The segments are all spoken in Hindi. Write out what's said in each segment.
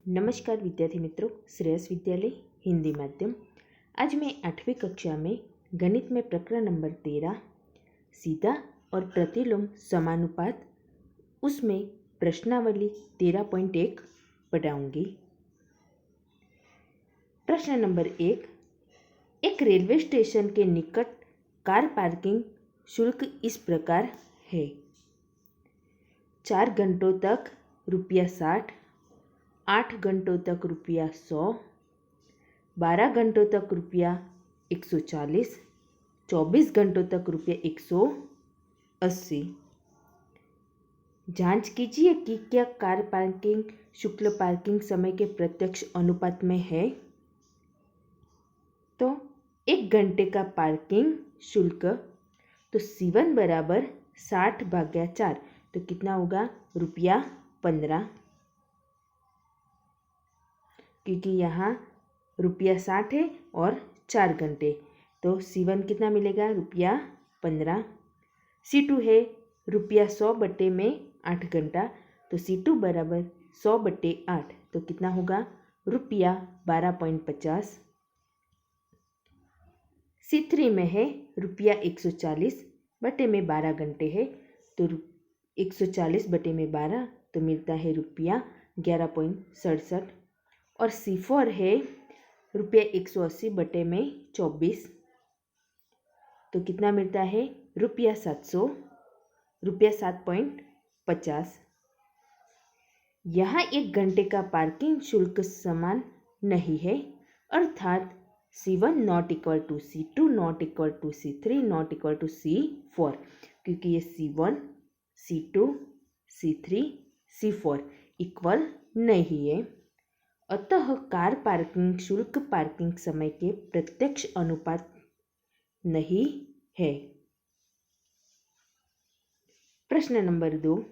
नमस्कार विद्यार्थी मित्रों, श्रेयस विद्यालय हिंदी माध्यम। आज मैं 8वीं कक्षा में गणित में प्रकरण नंबर 13 सीधा और प्रतिलोम समानुपात उसमें प्रश्नावली 13.1 पढ़ाऊंगी। प्रश्न नंबर 1, एक रेलवे स्टेशन के निकट कार पार्किंग शुल्क इस प्रकार है। 4 घंटों तक ₹60, 8 घंटों तक ₹100, 12 घंटों तक ₹140, 24 घंटों तक ₹180। जांच कीजिए कि क्या कार पार्किंग शुल्क पार्किंग समय के प्रत्यक्ष अनुपात में है। तो 1 घंटे का पार्किंग शुल्क तो C1 बराबर 60/4, तो कितना होगा ₹15, क्योंकि यहाँ ₹60 है और 4 घंटे, तो C1 कितना मिलेगा ₹15। C2 है ₹100 बटे में 8 घंटा, तो C2 बराबर 100 बटे 8, तो कितना होगा ₹12.50। C3 में है ₹140 बटे में 12 घंटे है, तो 140 बटे में 12, तो मिलता है ₹11.67। और C4 है ₹180 बटे में 24, तो कितना मिलता है ₹7.50। यहाँ 1 घंटे का पार्किंग शुल्क समान नहीं है, अर्थात C1 not equal to C2 not equal to C3 not equal to C4, क्योंकि ये C1, C2, C3, C4 equal नहीं है। अतः कार पार्किंग शुल्क पार्किंग समय के प्रत्यक्ष अनुपात नहीं है। प्रश्न नंबर 2,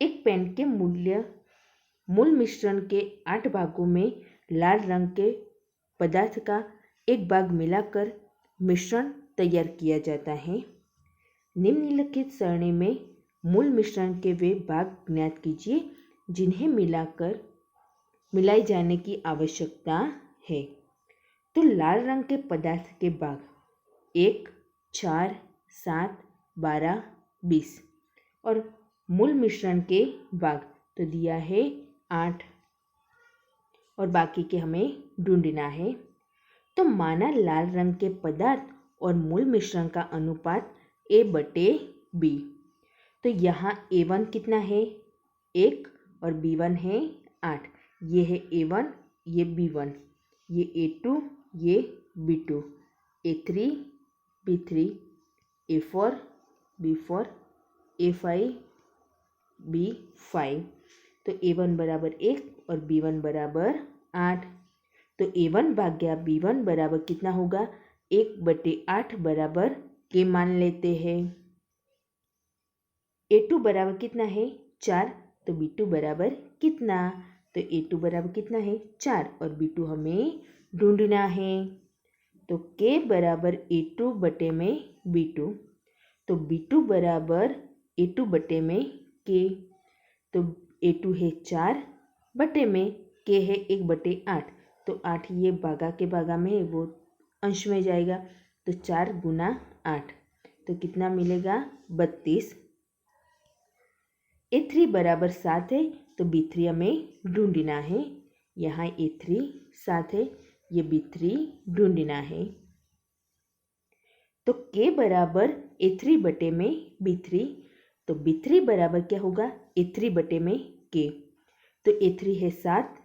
एक पेन के मूल मिश्रण के 8 भागों में लाल रंग के पदार्थ का एक भाग मिलाकर मिश्रण तैयार किया जाता है। निम्नलिखित सरणी में मूल मिश्रण के वे भाग ज्ञात कीजिए जिन्हें मिलाए जाने की आवश्यकता है। तो लाल रंग के पदार्थ के भाग 1, 4, 7, 12, 20 और मूल मिश्रण के भाग तो दिया है 8 और बाकी के हमें ढूंढना है। तो माना लाल रंग के पदार्थ और मूल मिश्रण का अनुपात A/B। तो यहाँ A1 कितना है 1 और B1 है 8। ये है A1, ये B1, ये A2, ये B2, A3, B3, A4, B4, A5, B5। तो A1 बराबर 1 और B1 बराबर 8। तो A1 भाग्या B1 बराबर कितना होगा 1/8 बराबर के मान लेते हैं। A2 बराबर कितना है 4, तो B2 बराबर कितना, तो A2 बराबर कितना है 4 और B2 हमें ढूंढना है। तो K बराबर A2 बटे में B2, तो B2 बराबर A2 बटे में K, तो A2 है 4 बटे में K है 1/8, तो 8 ये भागा के भागा में वो अंश में जाएगा, तो 4 गुना 8, तो कितना मिलेगा 32। A3 बराबर 7 है, तो B3 हमें ढूंढना है। यहाँ A3 7 है, ये B3 ढूंढना है। तो K बराबर A3 बटे में B3, तो B3 बराबर क्या होगा A3 बटे में K, तो A3 है 7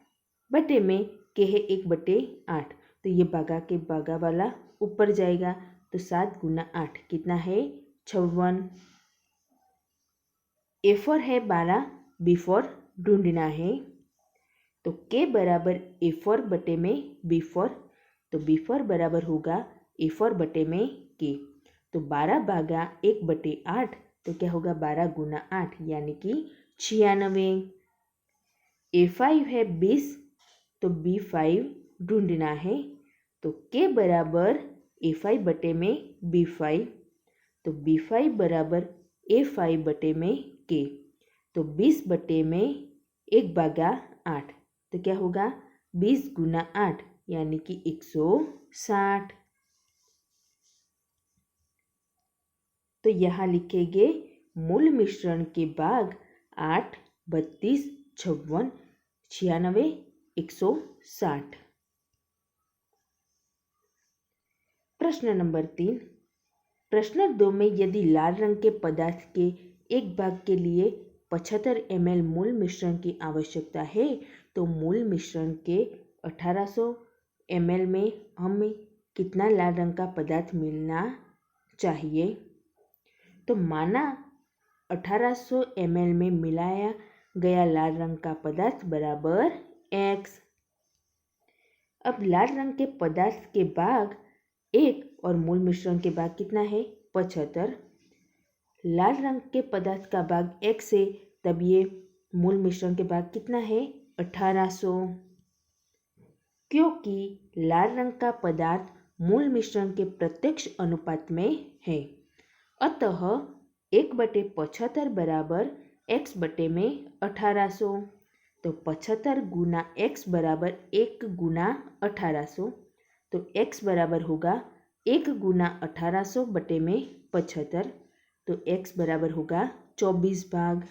बटे में K है 1/8, तो ये भागा के भागा वाला ऊपर जाएगा, तो 7 गुना 8 कितना है 56। A4 है 12, B4 ढूंढना है। तो K बराबर A4 बटे में B4, तो B4 बराबर होगा A4 बटे में K, तो 12 भागा 1/8, तो क्या होगा 12 गुना 8 यानी कि 96। A5 है 20, तो B5 ढूंढना है। तो K बराबर A5 बटे में B5, तो B5 बराबर A5 बटे में K, तो 20 बटे में 1/8, तो क्या होगा 20 गुना 8 यानी कि 160। तो यहाँ लिखेंगे मूल मिश्रण के भाग 8, 32, 56, 96, 160। प्रश्न नंबर 3। प्रश्न 2 में यदि लाल रंग के पदार्थ के एक भाग के लिए 75 ml मूल मिश्रण की आवश्यकता है तो मूल मिश्रण के 1800 ml में हमें कितना लाल रंग का पदार्थ मिलना चाहिए। तो माना 1800 ml में मिलाया गया लाल रंग का पदार्थ बराबर x। अब लाल रंग के पदार्थ के भाग 1 और मूल मिश्रण के भाग कितना है 75। लाल रंग के पदार्थ का भाग x है, तब ये मूल मिश्रण के भाग कितना है 1800। क्योंकि लाल रंग का पदार्थ मूल मिश्रण के प्रत्यक्ष अनुपात में है, अतः 1/75 बराबर x बटे में 1800। तो 75 गुना x बराबर 1 गुना 1800। तो x बराबर होगा 1 गुना 1800 बटे में 75। तो x बराबर होगा 24 भाग।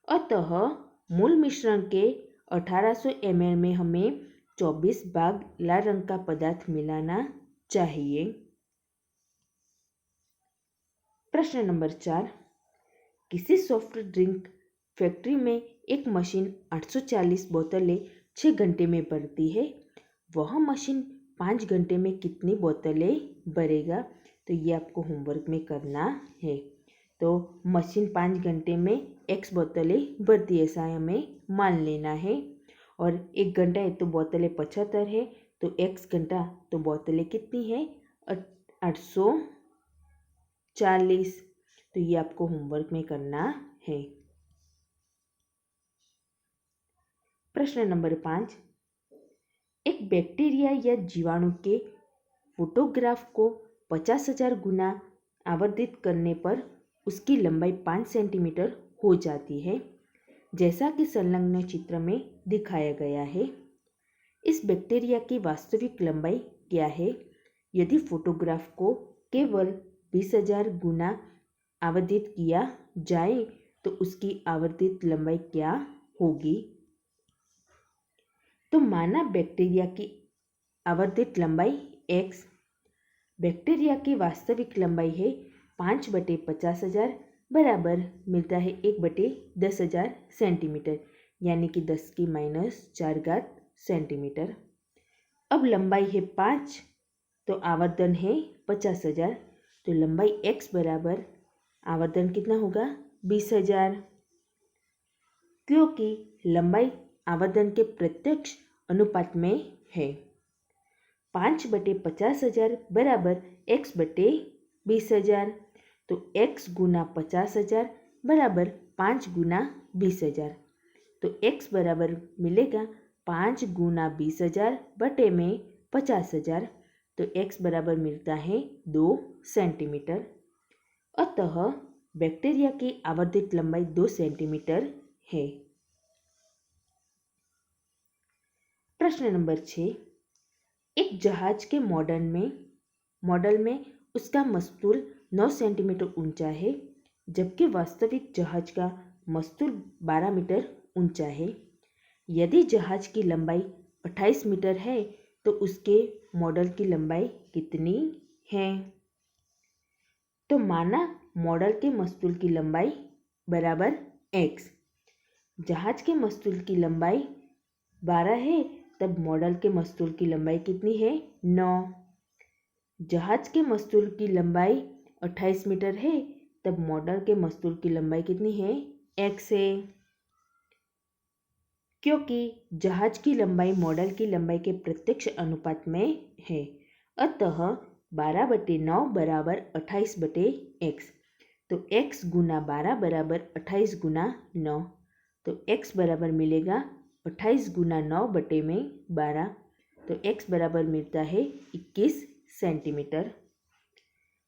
अतः मूल मिश्रण के 1800 ml में हमें 24 भाग लाल रंग का पदार्थ मिलाना चाहिए। प्रश्न नंबर 4। किसी सॉफ्ट ड्रिंक फैक्ट्री में एक मशीन 840 बोतलें 6 घंटे में भरती है। वह मशीन 5 घंटे में कितनी बोतलें भरेगा? तो ये आपको होमवर्क में करना है। तो मशीन 5 घंटे में x बोतलें भरती है, ऐसा हमें मान लेना है। और 1 घंटा है तो बोतलें 75 है, तो x घंटा तो बोतलें कितनी है 840। तो ये आपको होमवर्क में करना है। प्रश्न नंबर 5। एक बैक्टीरिया या जीवाणु के फोटोग्राफ को 50,000 गुना आवर्धित करने पर उसकी लंबाई 5 सेंटीमीटर हो जाती है, जैसा कि संलग्न चित्र में दिखाया गया है। इस बैक्टीरिया की वास्तविक लंबाई क्या है? यदि फोटोग्राफ को केवल 20,000 गुना आवर्धित किया जाए तो उसकी आवर्धित लंबाई क्या होगी? तो माना बैक्टीरिया की आवर्धित लंबाई x। बैक्टीरिया की वास्तविक लंबाई है 5/50,000 बराबर मिलता है 1/10,000 सेंटीमीटर, यानी कि 10⁻⁴ सेंटीमीटर। अब लंबाई है 5 तो आवर्धन है 50,000, तो लंबाई x बराबर आवर्धन कितना होगा 20,000। क्योंकि लंबाई आवर्धन के प्रत्यक्ष अनुपात में है। 5/50,000 बराबर x/20,000। तो x गुना 50,000 बराबर 5 गुना 20,000। तो x बराबर मिलेगा 5 गुना 20,000 बटे में 50,000। तो x बराबर मिलता है 2 सेंटीमीटर। अतः बैक्टीरिया की आवर्धित लंबाई 2 सेंटीमीटर है। प्रश्न नंबर 6। एक जहाज के मॉडल में उसका मस्तूल 9 सेंटीमीटर ऊंचा है, जबकि वास्तविक जहाज का मस्तूल 12 मीटर ऊंचा है। यदि जहाज की लंबाई 28 मीटर है तो उसके मॉडल की लंबाई कितनी है? तो माना मॉडल के मस्तूल की लंबाई बराबर x। जहाज के मस्तूल की लंबाई 12 है, तब मॉडल के मस्तूल की लंबाई कितनी है 9। जहाज के मस्तूल की लंबाई 28 मीटर है, तब मॉडल के मस्तूल की लंबाई कितनी है x है। क्योंकि जहाज की लंबाई मॉडल की लंबाई के प्रत्यक्ष अनुपात में है, अतः 12/9 बराबर 28/x। तो x गुना 12 बराबर 28 गुना 9। तो x बराबर मिलेगा 28 गुना 9 बटे में 12। तो x बराबर मिलता है 21 सेंटीमीटर।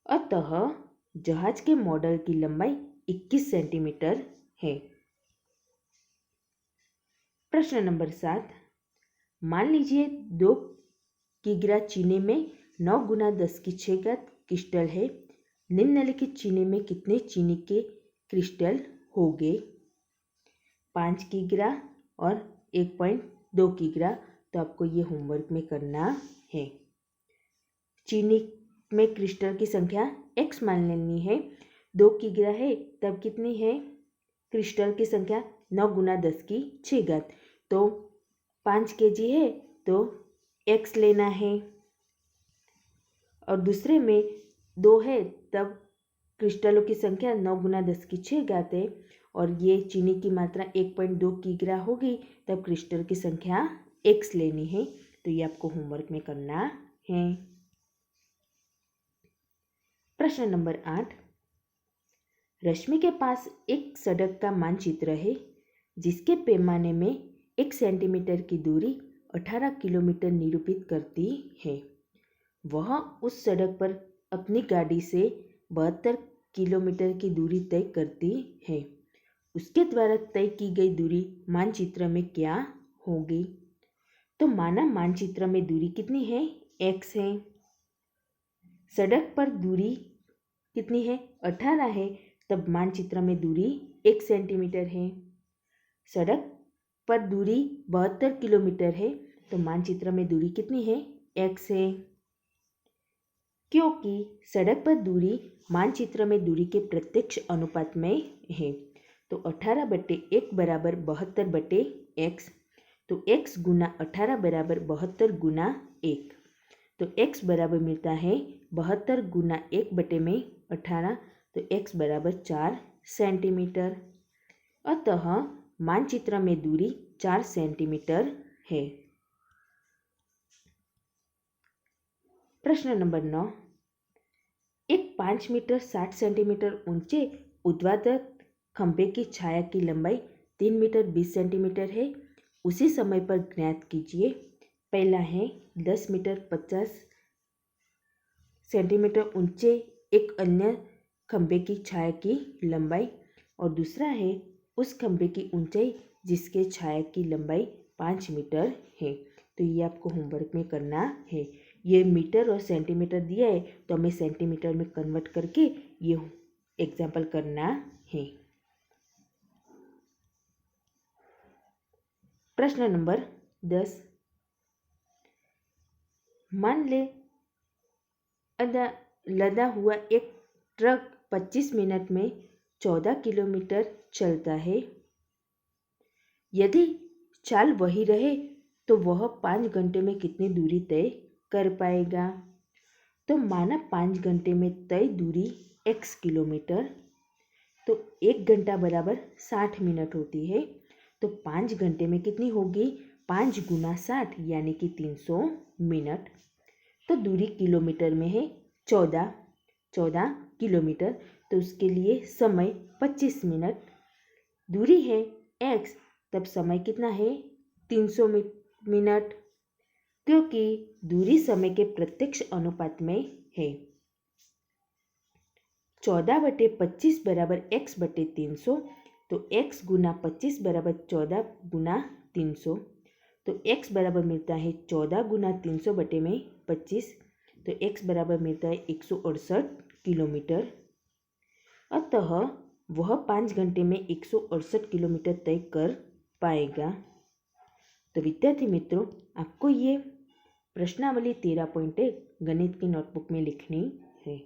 अतः जहाज के मॉडल की लंबाई 21 सेंटीमीटर है। प्रश्न नंबर 7, मान लीजिए 2 किग्रा चीनी में 9 गुना 10 की 6 घात क्रिस्टल है। निम्नलिखित चीनी में कितने चीनी के क्रिस्टल होंगे? 5 किग्रा और 1.2 किग्रा। तो आपको ये होमवर्क में करना है। चीनी में क्रिस्टल की संख्या x मान लेनी है। 2 किग्रा है तब कितनी है क्रिस्टल की संख्या? 9 गुना 10 की 6 घात। तो 5 kg है तो x लेना है, और दूसरे में 2 है तब क्रिस्टलों की संख्या 9 गुना 10 की 6 घात है, और ये चीनी की मात्रा 1.2 किग्रा होगी तब क्रिस्टल की संख्या x लेनी है। तो ये आपको होमवर्क में करना है। प्रश्न नंबर 8, रश्मि के पास एक सड़क का मानचित्र है जिसके पैमाने में 1 सेंटीमीटर की दूरी 18 किलोमीटर निरूपित करती है। वह उस सड़क पर अपनी गाड़ी से 72 किलोमीटर की दूरी तय करती है। उसके द्वारा तय की गई दूरी मानचित्र में क्या होगी? तो माना मानचित्र में दूरी कितनी है? x है। सड़क पर दूरी कितनी है? 18 है, तब मानचित्र में दूरी 1 सेंटीमीटर है। सड़क पर दूरी 72 किलोमीटर है, तो मानचित्र में दूरी कितनी है? x है। क्योंकि सड़क पर दूरी मानचित्र में दूरी के प्रत्यक्ष अनुपात में है, तो 18/1 बराबर 72/x। तो x गुना 18 बराबर 72 गुना 1। तो x बराबर मिलता है 72 गुना 1/18। तो x बराबर 4 सेंटीमीटर। अतः मानचित्र में दूरी 4 सेंटीमीटर है। प्रश्न नंबर 9, एक 5 मीटर 60 सेंटीमीटर ऊंचे ऊर्ध्वाधर खंभे की छाया की लंबाई 3 मीटर 20 सेंटीमीटर है। उसी समय पर ज्ञात कीजिए। पहला है 10 मीटर 50 सेंटीमीटर ऊंचे एक अन्य खंभे की छाया की लंबाई, और दूसरा है उस खंभे की ऊंचाई जिसके छाया की लंबाई 5 मीटर है। तो ये आपको होमवर्क में करना है। ये मीटर और सेंटीमीटर दिया है तो हमें सेंटीमीटर में कन्वर्ट करके ये एग्जाम्पल करना है। प्रश्न नंबर 10, मान ले लदा हुआ एक ट्रक 25 मिनट में 14 किलोमीटर चलता है। यदि चाल वही रहे तो वह 5 घंटे में कितनी दूरी तय कर पाएगा? तो माना 5 घंटे में तय दूरी x किलोमीटर, तो 1 घंटा बराबर 60 मिनट होती है। तो 5 घंटे में कितनी होगी? 5 गुना 60 यानी कि 300 मिनट। तो दूरी किलोमीटर में है 14 किलोमीटर, तो उसके लिए समय 25 मिनट। दूरी है x, तब समय कितना है? 300 मिनट, क्योंकि दूरी समय के प्रत्यक्ष अनुपात में है। 14/25 बराबर x/300। तो x गुना 25 बराबर 14 गुना 300। तो x बराबर मिलता है 14 गुना 300/25। तो x बराबर मिलता है 168 किलोमीटर। अतः वह 5 घंटे में 168 किलोमीटर तय कर पाएगा। तो विद्यार्थी मित्रों, आपको ये प्रश्नावली 13.1 गणित की नोटबुक में लिखनी है।